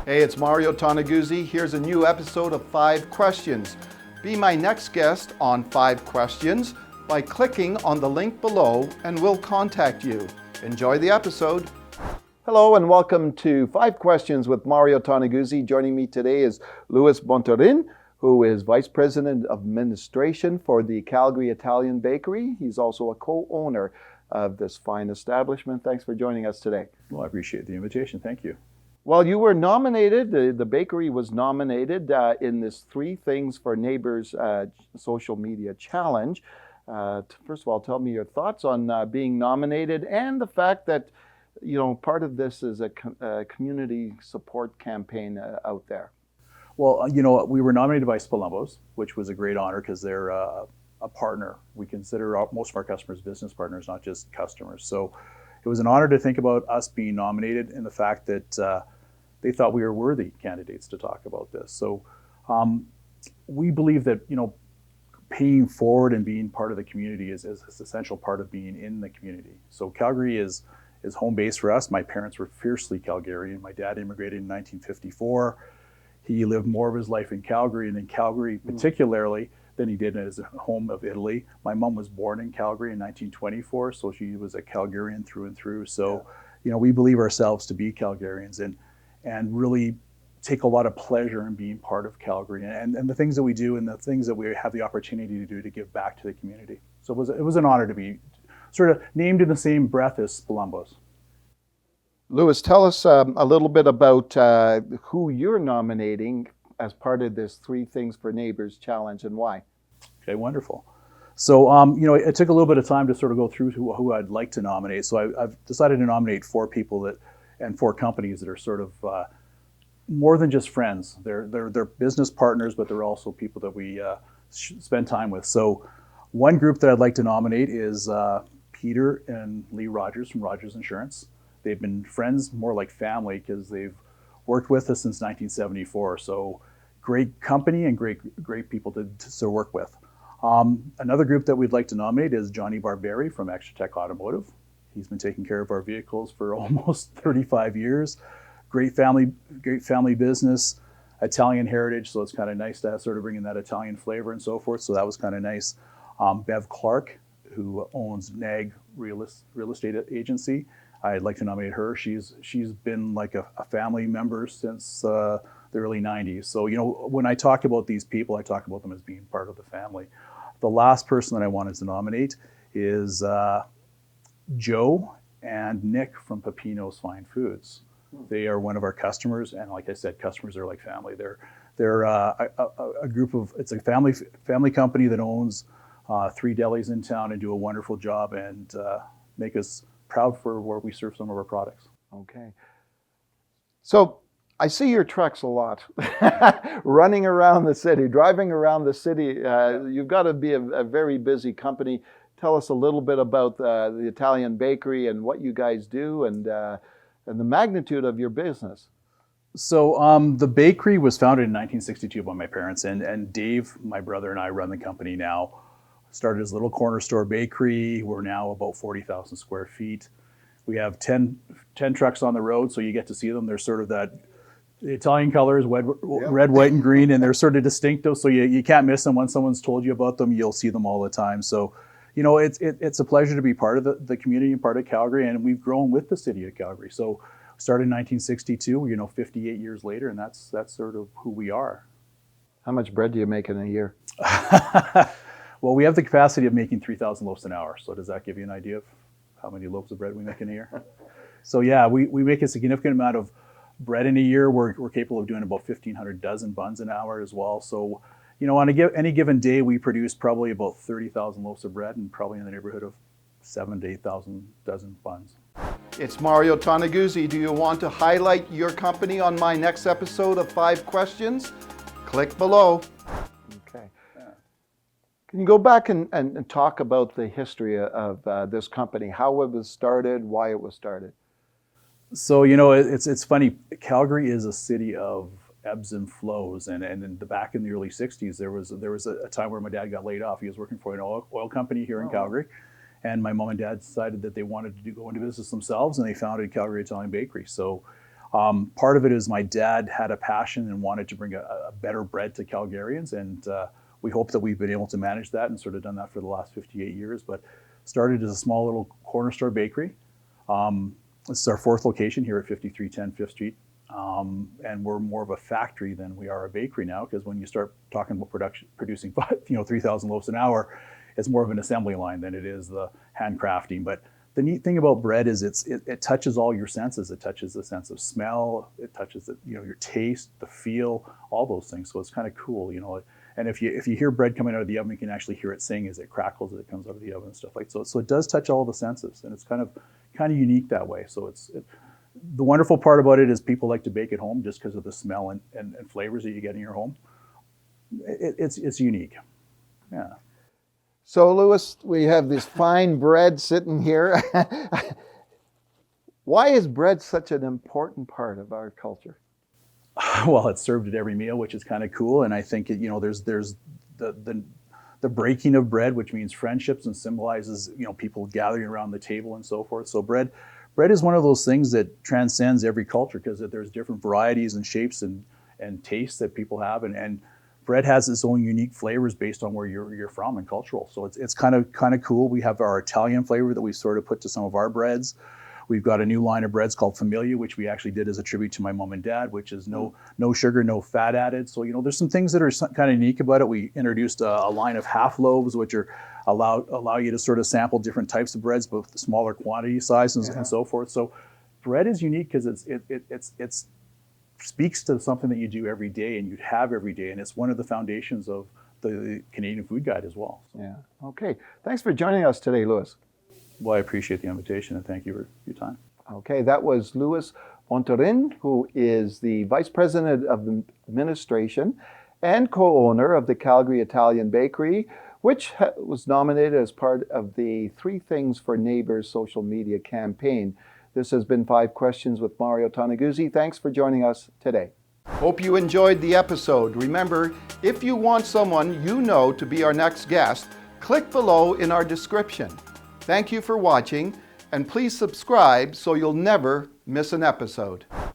Hey, it's Mario Toneguzzi. Here's a new episode of 5 Questions. Be my next guest on 5 Questions by clicking on the link below and we'll contact you. Enjoy the episode. Hello and welcome to 5 Questions with Mario Toneguzzi. Joining me today is Bontorin, who is Vice President of Administration for the Calgary Italian Bakery. He's also a co-owner of this fine establishment. Thanks for joining us today. Well, I appreciate the invitation. Thank you. Well, you were nominated, the bakery was nominated in this 3 Things for Neighbors social media challenge. First of all, tell me your thoughts on being nominated and the fact that, you know, part of this is a community support campaign out there. Well, you know, we were nominated by Spolumbos, which was a great honor because they're a partner. We consider most of our customers business partners, not just customers. So it was an honor to think about us being nominated and the fact that they thought we were worthy candidates to talk about this. So we believe that, you know, paying forward and being part of the community is an essential part of being in the community. So Calgary is home base for us. My parents were fiercely Calgarian. My dad immigrated in 1954. He lived more of his life in Calgary, and in Calgary particularly than he did in his home of Italy. My mom was born in Calgary in 1924, so she was a Calgarian through and through. So, you know, we believe ourselves to be Calgarians and really take a lot of pleasure in being part of Calgary and the things that we do and the things that we have the opportunity to do to give back to the community. So it was an honor to be sort of named in the same breath as Spolumbos. Louis, tell us a little bit about who you're nominating as part of this 3 Things for Neighbors challenge and why. Okay, wonderful. So, you know, it took a little bit of time to sort of go through who I'd like to nominate. So I've decided to nominate 4 people and 4 companies that are sort of more than just friends. They're business partners, but they're also people that we spend time with. So one group that I'd like to nominate is Peter and Lee Rogers from Rogers Insurance. They've been friends more like family because they've worked with us since 1974. So great company and great people to work with. Another group that we'd like to nominate is Johnny Barberi from Extra Tech Automotive. He's been taking care of our vehicles for almost 35 years. Great family business, Italian heritage, so it's kind of nice to sort of bring in that Italian flavor and so forth. So that was kind of nice. Bev Clark, who owns NAG Real Estate Agency. I'd like to nominate her. She's been like a family member since the early 90s. So, you know, when I talk about these people, I talk about them as being part of the family. The last person that I wanted to nominate is Joe and Nick from Pepino's Fine Foods. They are one of our customers, and like I said, customers are like family. They're a group of, it's a family company that owns 3 delis in town and do a wonderful job and make us proud for where we serve some of our products. Okay. So I see your trucks a lot, running around the city, driving around the city. You've got to be a very busy company. Tell us a little bit about the Italian bakery and what you guys do and the magnitude of your business. So the bakery was founded in 1962 by my parents, and Dave, my brother, and I run the company now. Started as a little corner store bakery. We're now about 40,000 square feet. We have 10 trucks on the road, so you get to see them. They're sort of the Italian colors, red, white, and green, and they're sort of distinctive, so you can't miss them. When someone's told you about them, you'll see them all the time. So, you know, it's a pleasure to be part of the community and part of Calgary, and we've grown with the city of Calgary. So started in 1962, you know, 58 years later, and that's sort of who we are. How much bread do you make in a year? Well, we have the capacity of making 3,000 loaves an hour. So does that give you an idea of how many loaves of bread we make in a year? So yeah, we make a significant amount of bread in a year. We're capable of doing about 1,500 dozen buns an hour as well. So, you know, on any given day, we produce probably about 30,000 loaves of bread and probably in the neighborhood of 7,000 to 8,000 dozen buns. It's Mario Toneguzzi. Do you want to highlight your company on my next episode of 5 Questions? Click below. Okay. Can you go back and talk about the history of this company, how it was started, why it was started? So, you know, it's funny. Calgary is a city of ebbs and flows, and back in the early 60s, there was a time where my dad got laid off. He was working for an oil company here in Calgary, and my mom and dad decided that they wanted to go into business themselves, and they founded Calgary Italian Bakery. So Part of it is my dad had a passion and wanted to bring a better bread to Calgarians, and we hope that we've been able to manage that and sort of done that for the last 58 years. But started as a small little corner store bakery. This is our fourth location here at 5310 5th Street. And we're more of a factory than we are a bakery now, because when you start talking about producing 3,000 loaves an hour, it's more of an assembly line than it is the handcrafting. But the neat thing about bread is it touches all your senses. It touches the sense of smell. It touches your taste, the feel, all those things. So it's kind of cool, And if you hear bread coming out of the oven, you can actually hear it sing as it crackles as it comes out of the oven and stuff like so. So it does touch all the senses, and it's kind of unique that way. So the wonderful part about it is people like to bake at home just because of the smell and flavors that you get in your home. It's unique. Yeah. So, Louis, we have this fine bread sitting here. Why is bread such an important part of our culture? Well, it's served at every meal, which is kind of cool. And I think, there's the breaking of bread, which means friendships and symbolizes, people gathering around the table and so forth. So bread is one of those things that transcends every culture, because there's different varieties and shapes and tastes that people have. And bread has its own unique flavors based on where you're from and cultural. So it's kind of cool. We have our Italian flavor that we sort of put to some of our breads. We've got a new line of breads called Familia, which we actually did as a tribute to my mom and dad, which is no sugar, no fat added. So, there's some things that are kind of unique about it. We introduced a line of half loaves, which allow you to sort of sample different types of breads, both the smaller quantity sizes and so forth. So bread is unique because it speaks to something that you do every day and you have every day. And it's one of the foundations of the Canadian Food Guide as well. Yeah. Okay. Thanks for joining us today, Louis. Well, I appreciate the invitation and thank you for your time. Okay, that was Louis Bontorin, who is the Vice President of Administration and co-owner of the Calgary Italian Bakery, which was nominated as part of the Three Things for Neighbors social media campaign. This has been 5 Questions with Mario Toneguzzi. Thanks for joining us today. Hope you enjoyed the episode. Remember, if you want someone you know to be our next guest, click below in our description. Thank you for watching, and please subscribe so you'll never miss an episode.